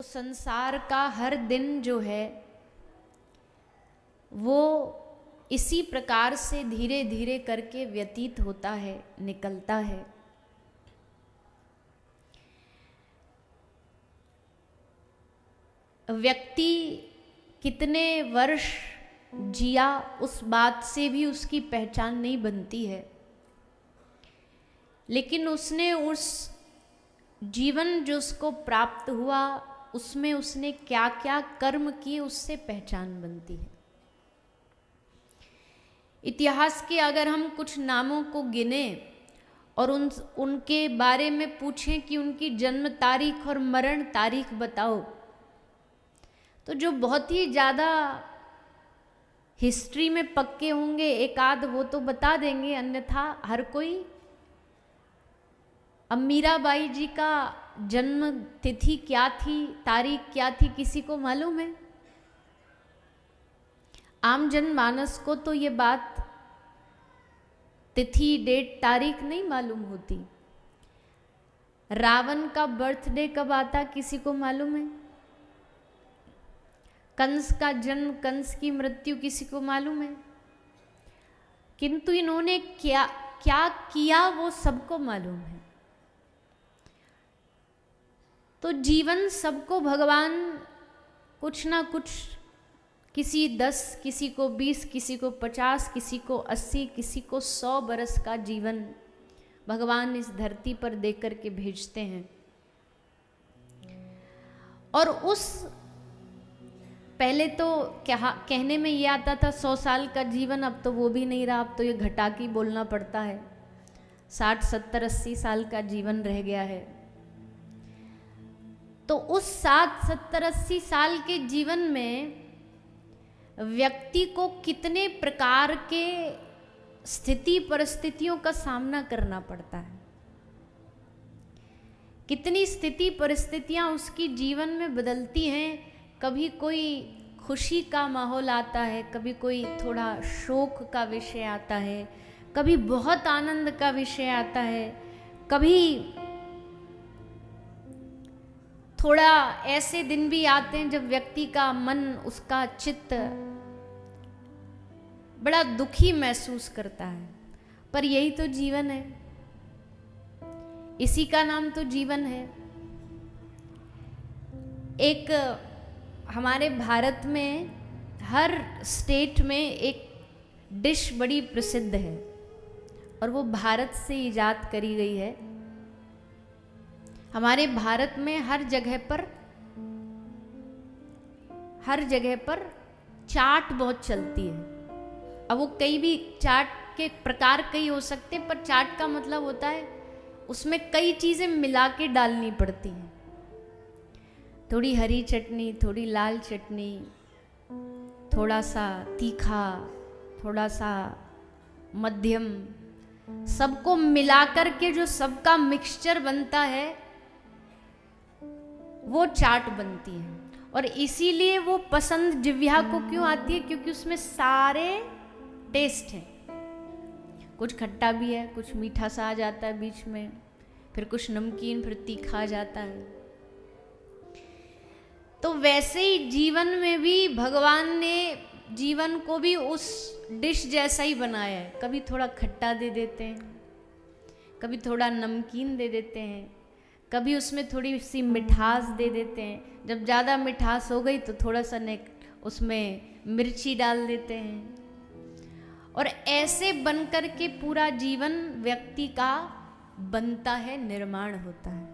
संसार का हर दिन जो है वो इसी प्रकार से धीरे धीरे करके व्यतीत होता है, निकलता है। व्यक्ति कितने वर्ष जिया उस बात से भी उसकी पहचान नहीं बनती है, लेकिन उसने उस जीवन जो उसको प्राप्त हुआ उसमें उसने क्या क्या कर्म किए उससे पहचान बनती है। इतिहास के अगर हम कुछ नामों को गिने और उनके बारे में पूछें कि उनकी जन्म तारीख और मरण तारीख बताओ, तो जो बहुत ही ज़्यादा हिस्ट्री में पक्के होंगे एक आध वो तो बता देंगे, अन्यथा हर कोई। अब मीराबाई जी का जन्म तिथि क्या थी, तारीख क्या थी, किसी को मालूम है? आम जनमानस को तो ये बात तिथि, डेट, तारीख नहीं मालूम होती। रावण का बर्थडे कब आता किसी को मालूम है? कंस का जन्म, कंस की मृत्यु किसी को मालूम है? किंतु इन्होंने क्या क्या किया वो सबको मालूम है। तो जीवन सबको भगवान कुछ ना कुछ, किसी 10, किसी को 20, किसी को 50, किसी को 80, किसी को 100 बरस का जीवन भगवान इस धरती पर देकर के भेजते हैं। और उस पहले तो कहने में ये आता था 100 साल का जीवन, अब तो वो भी नहीं रहा, अब तो ये घटा के बोलना पड़ता है। 60, 70, 80 साल का जीवन रह गया है। तो उस 60, 70, 80 साल के जीवन में व्यक्ति को कितने प्रकार के स्थिति परिस्थितियों का सामना करना पड़ता है, कितनी स्थिति परिस्थितियां उसकी जीवन में बदलती हैं। कभी कोई खुशी का माहौल आता है, कभी कोई थोड़ा शोक का विषय आता है, कभी बहुत आनंद का विषय आता है, कभी थोड़ा ऐसे दिन भी आते हैं जब व्यक्ति का मन, उसका चित्त बड़ा दुखी महसूस करता है। पर यही तो जीवन है, इसी का नाम तो जीवन है। एक हमारे भारत में हर स्टेट में एक डिश बड़ी प्रसिद्ध है और वो भारत से इजाद करी गई है। हमारे भारत में हर जगह पर चाट बहुत चलती है। अब वो कई भी चाट के प्रकार कई हो सकते हैं, पर चाट का मतलब होता है उसमें कई चीज़ें मिला के डालनी पड़ती हैं। थोड़ी हरी चटनी, थोड़ी लाल चटनी, थोड़ा सा तीखा, थोड़ा सा मध्यम, सबको मिलाकर के जो सबका मिक्सचर बनता है वो चाट बनती है। और इसीलिए वो पसंद जिह्वा को क्यों आती है? क्योंकि उसमें सारे टेस्ट हैं। कुछ खट्टा भी है, कुछ मीठा सा आ जाता है बीच में, फिर कुछ नमकीन, फिर तीखा आ जाता है। तो वैसे ही जीवन में भी भगवान ने जीवन को भी उस डिश जैसा ही बनाया है। कभी थोड़ा खट्टा दे देते हैं, कभी थोड़ा नमकीन दे देते हैं, कभी उसमें थोड़ी सी मिठास दे देते हैं। जब ज़्यादा मिठास हो गई तो थोड़ा सा उसमें मिर्ची डाल देते हैं। और ऐसे बनकर के पूरा जीवन व्यक्ति का बनता है, निर्माण होता है।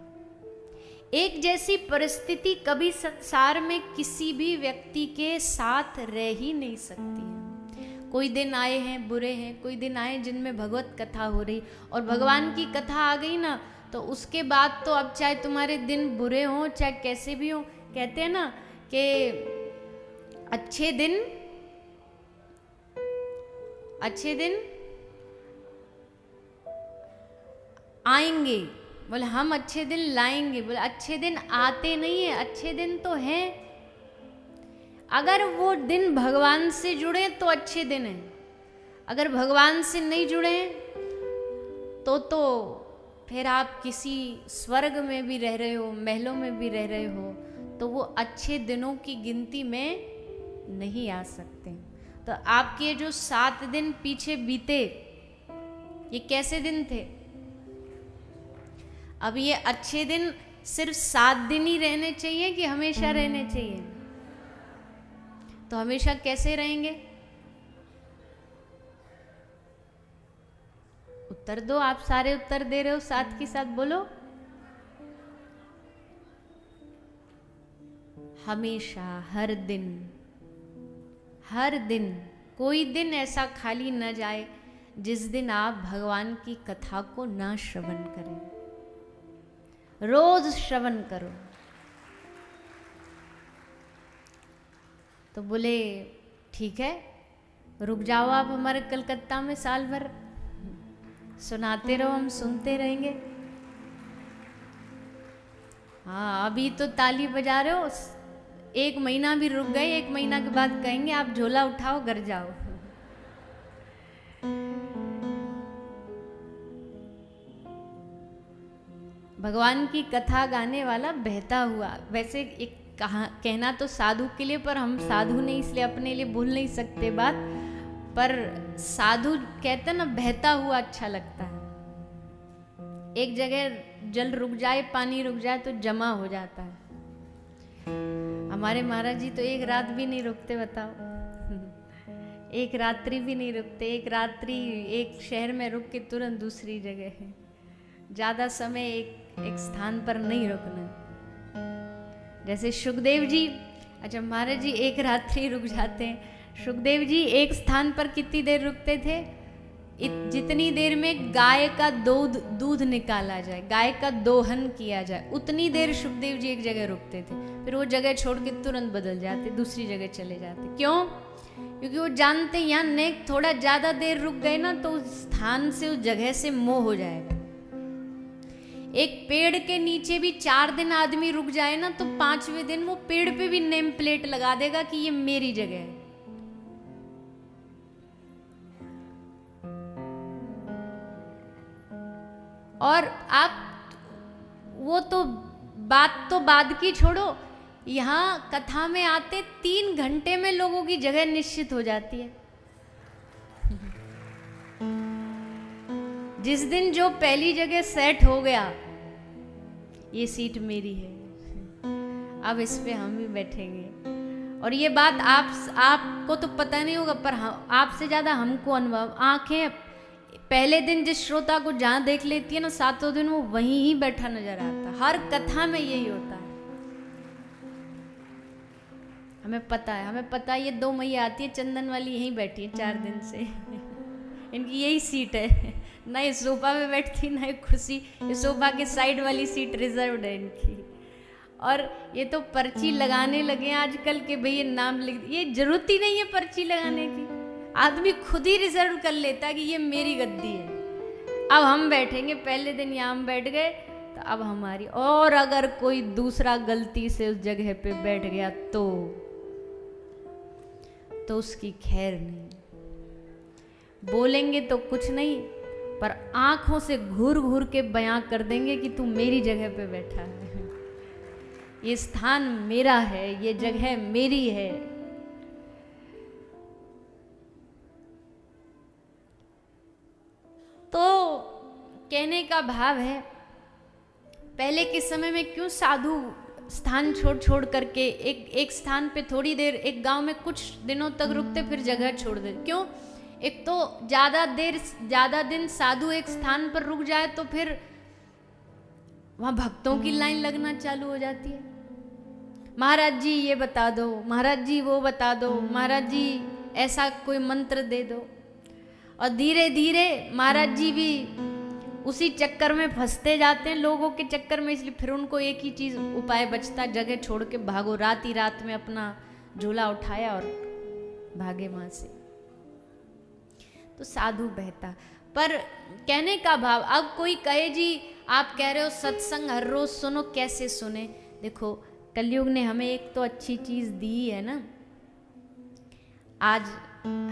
एक जैसी परिस्थिति कभी संसार में किसी भी व्यक्ति के साथ रह ही नहीं सकती है। कोई दिन आए हैं बुरे हैं, कोई दिन आए जिनमें भगवत कथा हो रही और भगवान की कथा आ गई ना, तो उसके बाद तो अब चाहे तुम्हारे दिन बुरे हों चाहे कैसे भी हों, कहते हैं ना कि अच्छे दिन आएंगे, बोले हम अच्छे दिन लाएंगे। बोले अच्छे दिन आते नहीं है, अच्छे दिन तो हैं। अगर वो दिन भगवान से जुड़े तो अच्छे दिन हैं, अगर भगवान से नहीं जुड़े तो फिर आप किसी स्वर्ग में भी रह रहे हो, महलों में भी रह रहे हो, तो वो अच्छे दिनों की गिनती में नहीं आ सकते। तो आपके जो 7 दिन पीछे बीते, ये कैसे दिन थे? अब ये अच्छे दिन सिर्फ 7 दिन ही रहने चाहिए कि हमेशा रहने चाहिए? तो हमेशा कैसे रहेंगे? उत्तर दो, आप सारे उत्तर दे रहे हो, साथ के साथ बोलो। हमेशा, हर दिन, हर दिन, कोई दिन ऐसा खाली न जाए जिस दिन आप भगवान की कथा को ना श्रवण करें। रोज श्रवण करो। तो बोले ठीक है, रुक जाओ आप हमारे कलकत्ता में साल भर, सुनाते रहो, हम सुनते रहेंगे। हाँ, अभी तो ताली बजा रहे हो, 1 महीना भी रुक गए, 1 महीना के बाद कहेंगे आप झोला उठाओ घर जाओ। भगवान की कथा गाने वाला बहता हुआ, वैसे एक कहना तो साधु के लिए, पर हम साधु नहीं इसलिए अपने लिए भूल नहीं सकते बात, पर साधु कहते ना बहता हुआ अच्छा लगता है। एक जगह जल रुक जाए, पानी रुक जाए तो जमा हो जाता है। हमारे महाराज जी तो एक रात भी नहीं रुकते, बताओ। एक रात्रि भी नहीं रुकते। एक रात्रि एक शहर में रुक के तुरंत दूसरी जगह है। ज्यादा समय एक स्थान पर नहीं रुकना। जैसे सुखदेव जी, अच्छा महाराज जी एक रात्रि रुक जाते हैं। सुखदेव जी एक स्थान पर कितनी देर रुकते थे? जितनी देर में गाय का दूध निकाला जाए, गाय का दोहन किया जाए, उतनी देर सुखदेव जी एक जगह रुकते थे। फिर वो जगह छोड़ के तुरंत बदल जाते, दूसरी जगह चले जाते। क्यों? क्योंकि वो जानते यहाँ ने थोड़ा ज्यादा देर रुक गए ना तो उस स्थान से, उस जगह से मोह हो जाएगा। एक पेड़ के नीचे भी 4 दिन आदमी रुक जाए ना तो 5वें दिन वो पेड़ पे भी नेम प्लेट लगा देगा कि ये मेरी जगह है। और आप वो तो बात बाद की छोड़ो, यहाँ कथा में आते 3 घंटे में लोगों की जगह निश्चित हो जाती है। जिस दिन जो पहली जगह सेट हो गया, ये सीट मेरी है, अब इस पे हम भी बैठेंगे। और ये बात आपको तो पता नहीं होगा, पर आपसे ज्यादा हमको अनुभव। आंखें पहले दिन जिस श्रोता को जहां देख लेती है ना, 7वें दिन वो वहीं ही बैठा नजर आता। हर कथा में यही होता है। हमें पता है ये 2 मैया आती है चंदन वाली, यहीं बैठी है 4 दिन से। इनकी यही सीट है, ना ये सोफा में बैठती ना ये कुर्सी, ये सोफा के साइड वाली सीट रिजर्व्ड है इनकी। और ये तो पर्ची लगाने लगे आजकल के, भैया नाम लिख, ये जरूरत ही नहीं है पर्ची लगाने की। आदमी खुद ही रिजर्व कर लेता है कि ये मेरी गद्दी है, अब हम बैठेंगे। पहले दिन यहाँ हम बैठ गए तो अब हमारी। और अगर कोई दूसरा गलती से उस जगह पे बैठ गया तो उसकी खैर नहीं। बोलेंगे तो कुछ नहीं, पर आंखों से घूर घूर के बयां कर देंगे कि तू मेरी जगह पे बैठा है, ये स्थान मेरा है, ये जगह मेरी है। तो कहने का भाव है, पहले के समय में क्यों साधु स्थान छोड़ करके एक स्थान पे थोड़ी देर, एक गांव में कुछ दिनों तक रुकते फिर जगह छोड़ देते? क्यों? एक तो ज्यादा दिन साधु एक स्थान पर रुक जाए तो फिर वहां भक्तों की लाइन लगना चालू हो जाती है। महाराज जी ये बता दो, महाराज जी वो बता दो, महाराज जी ऐसा कोई मंत्र दे दो। और धीरे धीरे महाराज जी भी उसी चक्कर में फंसते जाते हैं, लोगों के चक्कर में। इसलिए फिर उनको एक ही चीज उपाय बचता, जगह छोड़ के भागो। रात ही रात में अपना झोला उठाया और भागे वहां से। तो साधु बहता। पर कहने का भाव, अब कोई कहे जी आप कह रहे हो सत्संग हर रोज सुनो, कैसे सुने? देखो कलयुग ने हमें एक तो अच्छी चीज दी है ना, आज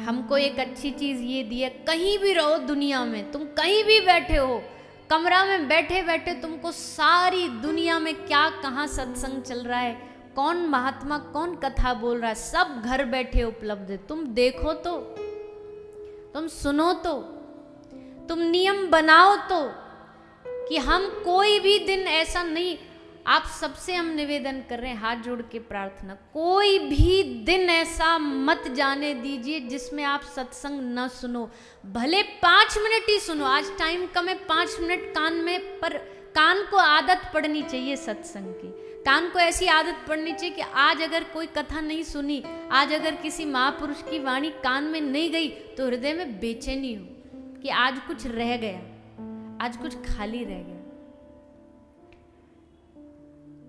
हमको एक अच्छी चीज ये दी है, कहीं भी रहो दुनिया में, तुम कहीं भी बैठे हो, कमरा में बैठे बैठे तुमको सारी दुनिया में क्या कहाँ सत्संग चल रहा है कौन महात्मा कौन कथा बोल रहा है, सब घर बैठे उपलब्ध है। तुम देखो तो, तुम सुनो तो, तुम नियम बनाओ तो, कि हम कोई भी दिन ऐसा नहीं, आप सबसे हम निवेदन कर रहे हैं हाथ जोड़ के प्रार्थना, कोई भी दिन ऐसा मत जाने दीजिए जिसमें आप सत्संग न सुनो। भले 5 मिनट ही सुनो, आज टाइम कम है, 5 मिनट कान में, पर कान को आदत पड़नी चाहिए सत्संग की। कान को ऐसी आदत पड़नी चाहिए कि आज अगर कोई कथा नहीं सुनी, आज अगर किसी महापुरुष की वाणी कान में नहीं गई, तो हृदय में बेचैनी हो कि आज कुछ रह गया, आज कुछ खाली रह गया।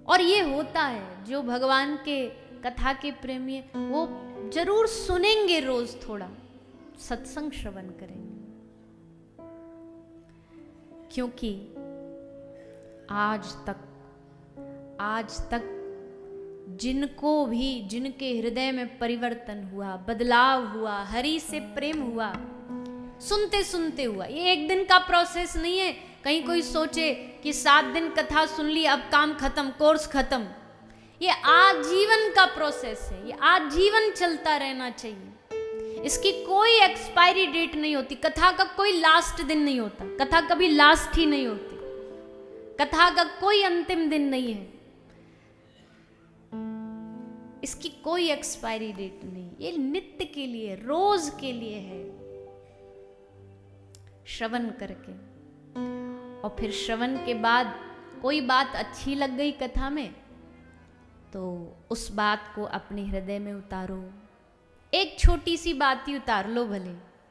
और ये होता है, जो भगवान के कथा के प्रेमी है वो जरूर सुनेंगे, रोज थोड़ा सत्संग श्रवण करेंगे, क्योंकि आज तक जिनको भी, जिनके हृदय में परिवर्तन हुआ, बदलाव हुआ, हरि से प्रेम हुआ, सुनते सुनते हुआ। ये एक दिन का प्रोसेस नहीं है। कहीं कोई सोचे कि 7 दिन कथा सुन ली, अब काम खत्म, कोर्स खत्म। ये आजीवन का प्रोसेस है, ये आजीवन चलता रहना चाहिए। इसकी कोई एक्सपायरी डेट नहीं होती, कथा का कोई लास्ट दिन नहीं होता, कथा कभी लास्ट ही नहीं होती, कथा का कोई अंतिम दिन नहीं है, इसकी कोई एक्सपायरी डेट नहीं। ये नित्य के लिए, रोज के लिए है। श्रवण करके, और फिर श्रवण के बाद कोई बात अच्छी लग गई कथा में, तो उस बात को अपने हृदय में उतारो। एक छोटी सी बात ही उतार लो भले,